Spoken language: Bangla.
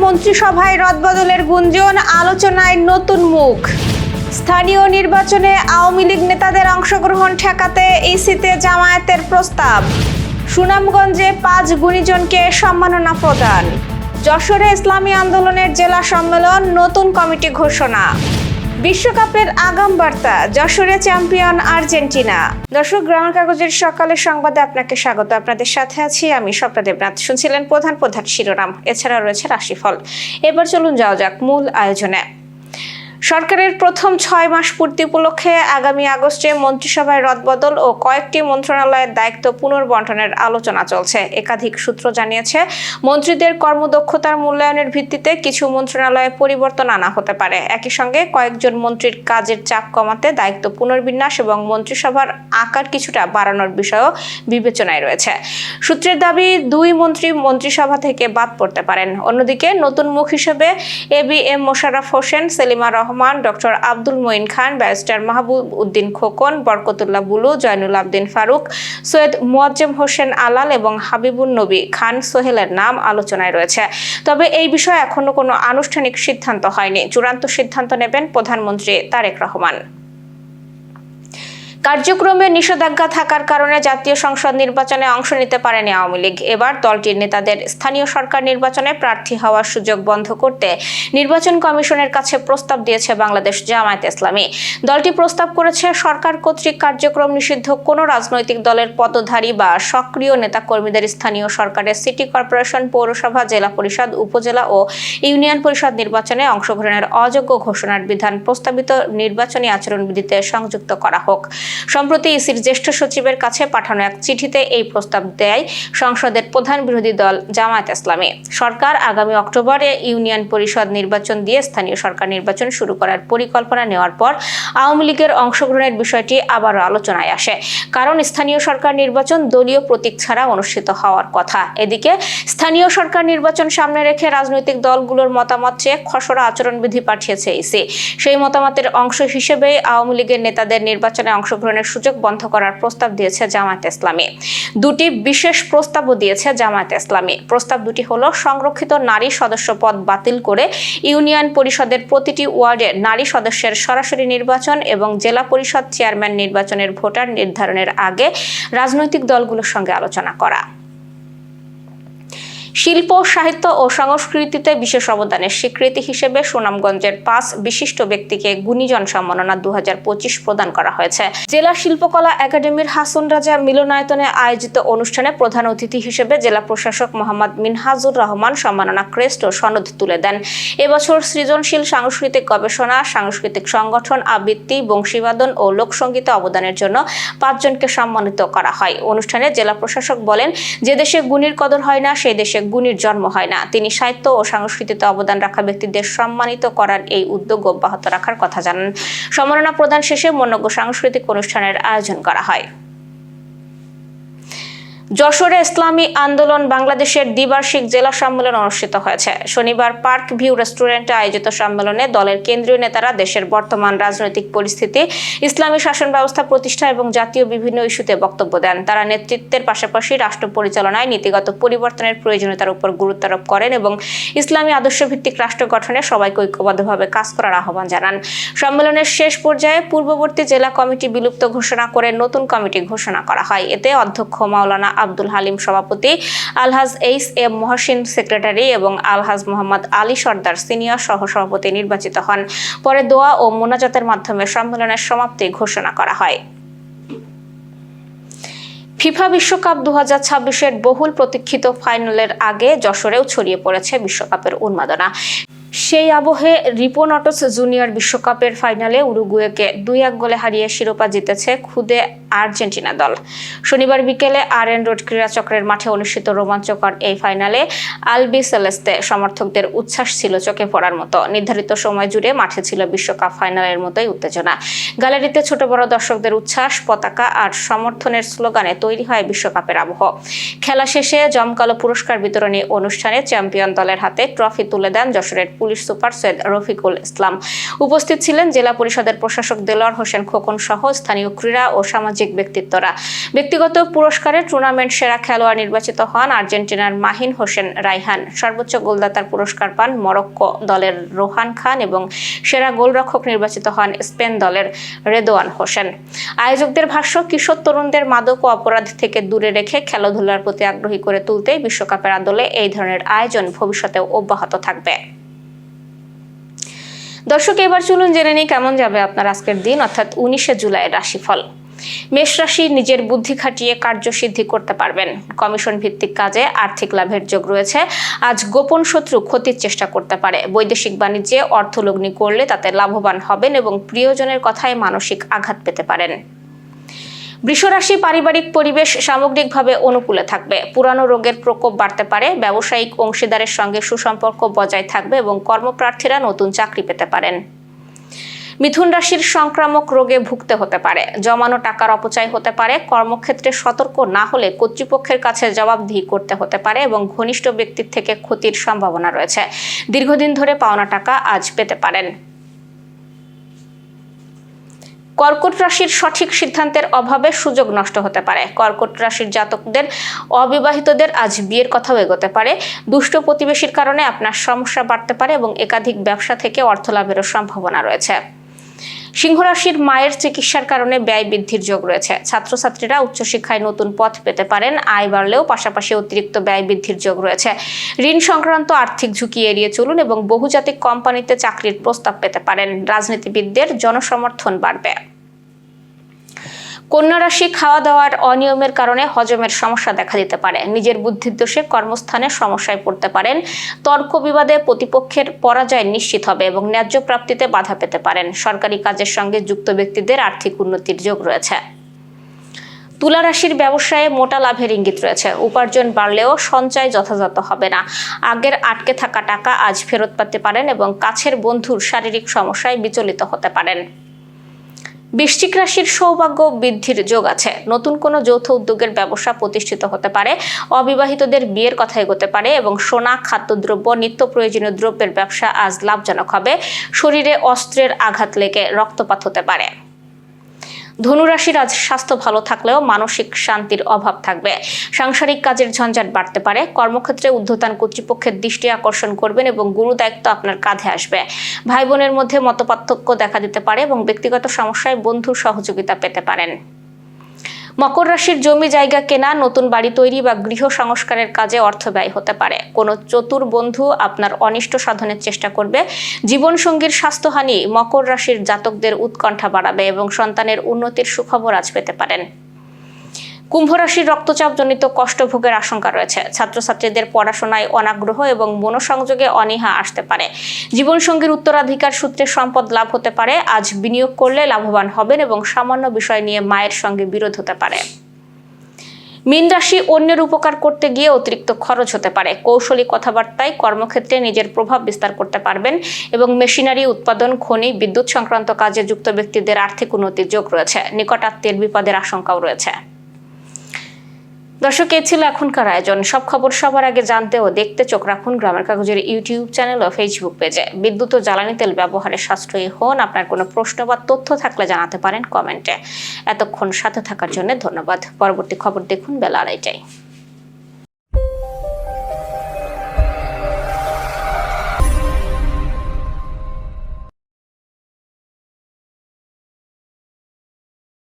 মন্ত্রিসভায় রদবদলের গুঞ্জন, আলোচনায় নতুন মুখ। স্থানীয় নির্বাচনে আওয়ামী লীগ নেতাদের অংশগ্রহণ ঠেকাতে ইসিতে জামায়াতের প্রস্তাব। সুনামগঞ্জে 5 গুণীজনকে সম্মাননা প্রদান। যশোরে ইসলামী আন্দোলনের জেলা সম্মেলন, নতুন কমিটি ঘোষণা। বিশ্বকাপের আগাম বার্তা, যশোরে চ্যাম্পিয়ন আর্জেন্টিনা। দর্শক, গ্রামের কাগজের সকালের সংবাদে আপনাকে স্বাগত। আপনাদের সাথে আছি আমি স্বপ্না দেবনাথ। শুনছিলেন প্রধান শিরোনাম, এছাড়া রয়েছে রাশিফল। এবার চলুন যাওয়া যাক মূল আয়োজনে। সরকারের প্রথম 6 মাস পূর্তি উপলক্ষে আগামী আগস্টে মন্ত্রিসভায় রদবদল ও কয়েকটি মন্ত্রণালয়ের দায়িত্ব পুনর্বণ্টনের আলোচনা চলছে। একাধিক সূত্র জানিয়েছে, মন্ত্রীদের কর্মদক্ষতার মূল্যায়নের ভিত্তিতে কিছু মন্ত্রণালয়ে পরিবর্তন আনা হতে পারে। একই সঙ্গে কয়েকজন মন্ত্রীর কাজের চাপ কমাতে দায়িত্ব পুনর্বিন্যাস এবং মন্ত্রিসভার আকার কিছুটা বাড়ানোর বিষয়ও বিবেচনায় রয়েছে। সূত্রের দাবি, 2 মন্ত্রী মন্ত্রিসভা থেকে বাদ পড়তে পারেন। অন্যদিকে নতুন মুখ হিসেবে এবিএম মোশাররফ হোসেন, সেলিমা রহমান, ডক্টর আব্দুল মঈন খান, ব্যারিস্টার মাহবুব উদ্দিন খোকন, বরকতুল্লাহ বুলু, জয়নুল আবদিন ফারুক, সৈয়দ মোয়াজ্জেম হোসেন আলাল এবং হাবিবুন নবী খান সোহেলের নাম আলোচনায় রয়েছে। তবে এই বিষয়ে এখনো কোনো আনুষ্ঠানিক সিদ্ধান্ত হয়নি। চূড়ান্ত সিদ্ধান্ত নেবেন প্রধানমন্ত্রী তারেক রহমান। কার্যক্রমে নিষেধাজ্ঞা থাকার কারণে জাতীয় সংসদ নির্বাচনে অংশ নিতে পারেনি আওয়ামী লীগ। এবার দলটির নেতাদের স্থানীয় সরকার নির্বাচনে প্রার্থী হওয়ার সুযোগ বন্ধ করতে নির্বাচন কমিশনের কাছে প্রস্তাব দিয়েছে বাংলাদেশ জামায়াতে ইসলামী। দলটি প্রস্তাব করেছে, সরকার কর্তৃক কার্যক্রম নিষিদ্ধ কোনো রাজনৈতিক দলের পদধারী বা সক্রিয় নেতাকর্মীদের স্থানীয় সরকারের সিটি কর্পোরেশন, পৌরসভা, জেলা পরিষদ, উপজেলা ও ইউনিয়ন পরিষদ নির্বাচনে অংশগ্রহণের অযোগ্য ঘোষণার বিধান প্রস্তাবিত নির্বাচনী আচরণবিধিতে সংযুক্ত করা হোক। সম্প্রতি ইসির জ্যেষ্ঠ সচিবের কাছে পাঠানো এক চিঠিতে এই প্রস্তাব দেয় সংসদের প্রধান বিরোধী দল জামায়াতে ইসলামী। সরকার আগামী অক্টোবরে ইউনিয়ন পরিষদ নির্বাচন দিয়ে স্থানীয় সরকার নির্বাচন শুরু করার পরিকল্পনা নেওয়ার পর আওয়ামী লীগের অংশগ্রহণের বিষয়টি আবারও আলোচনায় আসে। কারণ স্থানীয় সরকার নির্বাচন দলীয় প্রতীক ছাড়া অনুষ্ঠিত হওয়ার কথা। এদিকে স্থানীয় সরকার নির্বাচন সামনে রেখে রাজনৈতিক দলগুলোর মতামত চেয়ে খসড়া আচরণবিধি পাঠিয়েছে ইসি। সেই মতামতের অংশ হিসেবে আওয়ামী লীগের নেতাদের নির্বাচনে অংশগ্রহণের সুযোগ বন্ধ করার প্রস্তাব দিয়েছে জামায়াতে ইসলামী। 2টি বিশেষ প্রস্তাবও দিয়েছে জামায়াতে ইসলামী। প্রস্তাব 2টি হলো, সংরক্ষিত নারী সদস্য পদ বাতিল করে ইউনিয়ন পরিষদের প্রতিটি ওয়ার্ডে নারী সদস্যের সরাসরি নির্বাচন এবং জেলা পরিষদ চেয়ারম্যান নির্বাচনের ভোটার নির্ধারণের আগে রাজনৈতিক দলগুলোর সঙ্গে আলোচনা করা। শিল্প, সাহিত্য ও সংস্কৃতিতে বিশেষ অবদানের স্বীকৃতি হিসেবে সুনামগঞ্জের 5 বিশিষ্ট ব্যক্তিকে গুণীজন সম্মাননা 2025 প্রদান করা হয়েছে। জেলা শিল্পকলা একাডেমির হাসন রাজা মিলনায়তনে আয়োজিত অনুষ্ঠানে প্রধান অতিথি হিসেবে জেলা প্রশাসক মোহাম্মদ মিনহাজুর রহমান সম্মাননা ক্রেস্ট ও সনদ তুলে দেন। এবছর সৃজনশীল সাংস্কৃতিক গবেষণা, সাংস্কৃতিক সংগঠন, আবৃত্তি, বংশীবাদন ও লোকসঙ্গীতে অবদানের জন্য 5 জনকে সম্মানিত করা হয়। অনুষ্ঠানে জেলা প্রশাসক বলেন, যে দেশে গুণীর কদর হয় না, সেই দেশে গুণীর জন্ম হয় না। তিনি সাহিত্য ও সংস্কৃতিতে অবদান রাখা ব্যক্তিদের সম্মানিত করার এই উদ্যোগ অব্যাহত রাখার কথা জানান। সম্মাননা প্রদান শেষে মনোজ্ঞ সাংস্কৃতিক অনুষ্ঠানের আয়োজন করা হয়। যশোরে ইসলামী আন্দোলন বাংলাদেশের দ্বিবার্ষিক জেলা সম্মেলন অনুষ্ঠিত হয়েছে। শনিবার পার্ক ভিউ রেস্টুরেন্টে আয়োজিত সম্মেলনে দলের কেন্দ্রীয় নেতারা দেশের বর্তমান রাজনৈতিক পরিস্থিতি, ইসলামী শাসন ব্যবস্থা প্রতিষ্ঠা এবং জাতীয় বিভিন্ন ইস্যুতে বক্তব্য দেন। তারা নেতৃত্বের পাশাপাশি রাষ্ট্র পরিচালনায় নীতিগত পরিবর্তনের প্রয়োজনীয়তার উপর গুরুত্ব আরোপ করেন এবং ইসলামী আদর্শভিত্তিক রাষ্ট্র গঠনে সবাইকে ঐক্যবদ্ধভাবে কাজ করার আহ্বান জানান। সম্মেলনের শেষ পর্যায়ে পূর্ববর্তী জেলা কমিটি বিলুপ্ত ঘোষণা করে নতুন কমিটি ঘোষণা করা হয়। এতে অধ্যক্ষ মাওলানা আব্দুল হালিম সভাপতি, আলহাজ এইচ এম মহসিন সেক্রেটারি এবং আলহাজ মোহাম্মদ আলী সর্দার সিনিয়র সহসভাপতি নির্বাচিত হন। পরে দোয়া ও মোনাজাতের মাধ্যমে সম্মেলনের সমাপ্তি ঘোষণা করা হয়। ফিফা বিশ্বকাপ 2026-এর বহুল প্রতীক্ষিত ফাইনালের আগে যশোরেও ছড়িয়ে পড়েছে বিশ্বকাপের উন্মাদনা। সেই আবহে রিপোনটস জুনিয়র বিশ্বকাপের ফাইনালে উরুগুয়েকে 2-1 গোলে হারিয়ে শিরোপা জিতেছে খুদে আর্জেন্টিনা দল। শনিবার বিকেলে আরএন রোড ক্রীড়াচক্রের মাঠে অনুষ্ঠিত রোমাঞ্চকর এই ফাইনালে আলবি সেলেস্তে সমর্থকদের উচ্ছ্বাস ছিল চোখে পড়ার মতো। নির্ধারিত সময় জুড়ে মাঠে ছিল বিশ্বকাপ ফাইনালের মতোই উত্তেজনা। গ্যালারিতে ছোট বড় দর্শকদের উচ্ছ্বাস, পতাকা আর সমর্থনের স্লোগানে তৈরি হয় বিশ্বকাপের আবহ। খেলা শেষে জমকালো পুরস্কার বিতরণী অনুষ্ঠানে চ্যাম্পিয়ন দলের হাতে ট্রফি তুলে দেন যশোরের পুলিশ সুপার সৈয়দ রফিকুল ইসলাম। উপস্থিত ছিলেন জেলা পরিষদের প্রশাসক দেলোয়ার হোসেন খোকন সহ স্থানীয় ক্রীড়া ও সামাজিক ব্যক্তিত্বরা। ব্যক্তিগত পুরস্কারে টুর্নামেন্ট সেরা খেলোয়াড় নির্বাচিত হন আর্জেন্টিনার মাহিন হোসেন রায়হান। সর্বোচ্চ গোলদাতার পুরস্কার পান মরক্কো দলের রোহান খান এবং সেরা গোলরক্ষক নির্বাচিত হন স্পেন দলের রেদওয়ান হোসেন। আয়োজকদের ভাষ্য, কিশোর তরুণদের মাদক ও অপরাধ থেকে দূরে রেখে খেলাধুলার প্রতি আগ্রহী করে তুলতে বিশ্বকাপের আদলে এই ধরনের আয়োজন ভবিষ্যতেও অব্যাহত থাকবে। দর্শক, এবার চলুন জেনে নিই কেমন যাবে আপনার আজকের দিন অর্থাৎ 19শে জুলাইয়ের রাশিফল। মেষ রাশি, নিজের বুদ্ধি খাটিয়ে কার্যসিদ্ধি করতে পারবেন। কমিশন ভিত্তিক কাজে আর্থিক লাভের যোগ রয়েছে। আজ গোপন শত্রু ক্ষতির চেষ্টা করতে পারে। বৈদেশিক বাণিজ্যে অর্থলগ্নি করলে তাতে লাভবান হবেন এবং প্রিয়জনের কথায় মানসিক আঘাত পেতে পারেন। বৃষ রাশি, পারিবারিক পরিবেশ সামগ্রিকভাবে অনুকূলে থাকবে। পুরানো রোগের প্রকোপ বাড়তে পারে। ব্যবসায়িক অংশীদারের সঙ্গে সুসম্পর্ক বজায় থাকবে এবং কর্মপ্রার্থীরা নতুন চাকরি পেতে পারেন। মিথুন রাশির, সংক্রামক রোগে ভুগতে হতে পারে। জমানো টাকার অপচয় হতে পারে। কর্মক্ষেত্রে সতর্ক না হলে কর্তৃপক্ষের কাছে জবাবদিহি করতে হতে পারে এবং ঘনিষ্ঠ ব্যক্তির থেকে ক্ষতির সম্ভাবনা রয়েছে। দীর্ঘদিন ধরে পাওনা টাকা আজ পেতে পারেন। কর্কট রাশির, সঠিক সিদ্ধান্তের অভাবে সুযোগ নষ্ট হতে পারে। কর্কট রাশির জাতকদের অবিবাহিতদের আজ বিয়ের কথাও এগোতে পারে। দুষ্ট প্রতিবেশীর কারণে আপনার সমস্যা বাড়তে পারে এবং একাধিক ব্যবসা থেকে অর্থ লাভেরও সম্ভাবনা রয়েছে। সিংহ রাশির, মায়ের চিকিৎসার কারণে ব্যয় বৃদ্ধির যোগ রয়েছে। ছাত্রছাত্রীরা উচ্চশিক্ষায় নতুন পথ পেতে পারেন। আয় বাড়লেও পাশাপাশি অতিরিক্ত ব্যয় বৃদ্ধির যোগ রয়েছে। ঋণ সংক্রান্ত আর্থিক ঝুঁকি এড়িয়ে চলুন এবং বহুজাতিক কোম্পানিতে চাকরির প্রস্তাব পেতে পারেন। রাজনীতিবিদদের জনসমর্থন বাড়বে। কন্যা রাশি, খাওয়া দাওয়ার অনিয়মের কারণে হজমের সমস্যা দেখা দিতে পারে। নিজের বুদ্ধির দোষে কর্মস্থানে সমস্যায় পড়তে পারেন। তর্ক বিবাদে প্রতিপক্ষের পরাজয় নিশ্চিত হবে এবং ন্যায্য প্রাপ্তিতে বাধা পেতে পারেন। সরকারি কাজের সঙ্গে যুক্ত ব্যক্তিদের আর্থিক উন্নতির যোগ রয়েছে। তুলা রাশির, ব্যবসায়ে মোটা লাভের ইঙ্গিত রয়েছে। উপার্জন বাড়লেও সঞ্চয় যথাযথ হবে না। আগের আটকে থাকা টাকা আজ ফেরত পেতে পারেন এবং কাছের বন্ধুর শারীরিক সমস্যায় বিচলিত হতে পারেন। বৃশ্চিক রাশির, সৌভাগ্য বৃদ্ধির যোগ আছে। নতুন কোনো যৌথ উদ্যোগের ব্যবসা প্রতিষ্ঠিত হতে পারে। অবিবাহিতদের বিয়ের কথা এগোতে পারে এবং সোনা, খাদ্যদ্রব্য, নিত্য প্রয়োজনীয় দ্রব্যের ব্যবসা আজ লাভজনক হবে। শরীরে অস্ত্রের আঘাত লেগে রক্তপাত হতে পারে। ধনুরাশির, আজ স্বাস্থ্য ভালো থাকলেও মানসিক শান্তির অভাব থাকবে। সাংসারিক কাজের ঝঞ্ঝাট বাড়তে পারে। কর্মক্ষেত্রে ঊর্ধ্বতন কর্তৃপক্ষের দৃষ্টি আকর্ষণ করবেন এবং গুরু দায়িত্ব আপনার কাঁধে আসবে। ভাই বোনের মধ্যে মতপার্থক্য দেখা দিতে পারে এবং ব্যক্তিগত সমস্যায় বন্ধুর সহযোগিতা পেতে পারেন। মকর রাশির, জমি জায়গা কেনা, নতুন বাড়ি তৈরি বা গৃহ সংস্কারের কাজে অর্থ ব্যয় হতে পারে। কোনো চতুর বন্ধু আপনার অনিষ্ট সাধনের চেষ্টা করবে। জীবনসঙ্গীর স্বাস্থ্যহানি মকর রাশির জাতকদের উৎকণ্ঠা বাড়াবে এবং সন্তানের উন্নতির সুখবর আজ পেতে পারেন। কুম্ভ রাশির, রক্তচাপজনিত কষ্ট ভোগের আশঙ্কা রয়েছে। ছাত্রছাত্রীদের পড়াশোনায় অনাগ্রহ এবং মনোসংযোগে অনীহা আসতে পারে। জীবনসঙ্গীর উত্তরাধিকার সূত্রে সম্পদ লাভ হতে পারে। আজ বিনিয়োগ করলে লাভবান হবেন এবং সামান্য বিষয় নিয়ে মায়ের সঙ্গে বিরোধ হতে পারে। মীন রাশি, অন্যের উপকার করতে গিয়ে অতিরিক্ত খরচ হতে পারে। কৌশলী কথাবার্তায় কর্মক্ষেত্রে নিজের প্রভাব বিস্তার করতে পারবেন এবং মেশিনারি উৎপাদন, খনি, বিদ্যুৎ সংক্রান্ত কাজে যুক্ত ব্যক্তিদের আর্থিক উন্নতির যোগ রয়েছে। নিকট আত্মীয়ের বিপদের আশঙ্কাও রয়েছে। দর্শক, এই ছিল এখনকার আয়োজন। সব খবর সবার আগে জানতে ও দেখতে চোখ রাখুন গ্রামের কাগজের ইউটিউব চ্যানেল ও ফেসবুক পেজে। বিদ্যুৎ ও জ্বালানি তেল ব্যবহারে সাশ্রয়ী হন। আপনার কোনো প্রশ্ন বা তথ্য থাকলে জানাতে পারেন কমেন্টে। এতক্ষণ সাথে থাকার জন্য ধন্যবাদ। পরবর্তী খবর দেখুন বেলা 2:30টায়।